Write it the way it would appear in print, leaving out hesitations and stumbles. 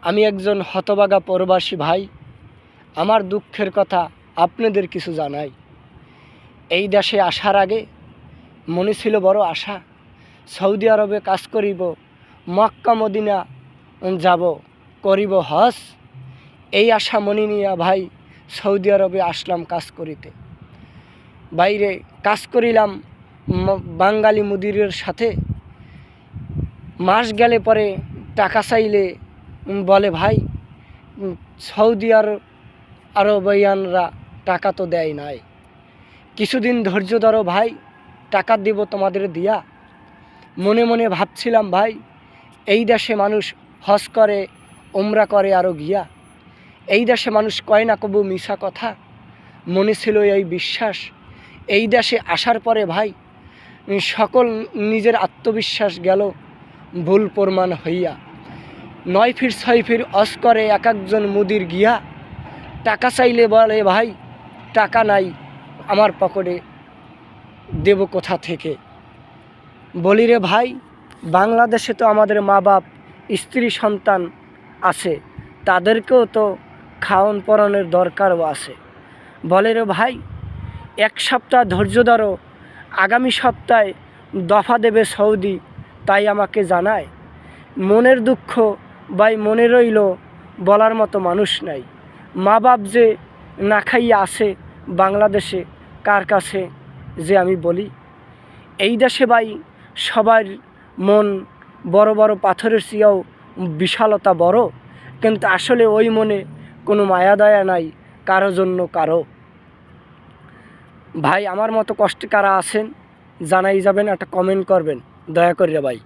আমি একজন হতভাগা প্রবাসী ভাই। আমার দুঃখের কথা আপনাদের কিছু জানাই। এই দেশে আসার আগে মনে ছিল বড় আশা, সৌদি আরবে কাজ করিব, মক্কা মদিনা যাব, করিব হজ। এই আশা মনে নিয়ে ভাই সৌদি আরবে আসলাম কাজ করিতে। বাইরে কাজ করিলাম বাঙালি মুদিরের সাথে। মাস গেলে পরে টাকা চাইলে বলে ভাই সৌদি আরবিয়ানরা টাকা তো দেয় নাই, কিছুদিন ধৈর্য ধরো ভাই, টাকা দিব তোমাদের দিয়া। মনে মনে ভাবছিলাম ভাই এই দেশে মানুষ হজ করে, উমরা করে আরও গিয়া। এই দেশে মানুষ কয় না কবু মিছা কথা। মনে ছিল এই বিশ্বাস। এই দেশে আসার পরে ভাই সকল নিজের আত্মবিশ্বাস গেল ভুল প্রমাণ হইয়া। 9 ফিট 6 ফিট হজ করে এক একজন মুদির গিয়া। টাকা চাইলে বলে ভাই টাকা নাই আমার পকেটে, দেব কোথা থেকে। বলি রে ভাই বাংলাদেশে তো আমাদের মা বাপ স্ত্রী সন্তান আছে, তাদেরকেও তো খাওয়ান পরানোর দরকারও আছে। বলে রে ভাই 1 সপ্তাহ ধৈর্য ধরো, আগামী সপ্তাহে দফা দেবে সৌদি, তাই আমাকে জানায়। মনের দুঃখ ভাই মনে রইল, বলার মতো মানুষ নাই। মা বাপ যে না খাইয়া আছে বাংলাদেশে, কার কাছে যে আমি বলি। এই দেশে ভাই সবার মন বড় বড় পাথরের চেয়েও বিশালতা বড়, কিন্তু আসলে ওই মনে কোনো মায়া দয়া নাই কারো জন্য কারো। ভাই আমার মতো কষ্টে কারা আছেন জানাই যাবেন, একটা কমেন্ট করবেন দয়া করে ভাই।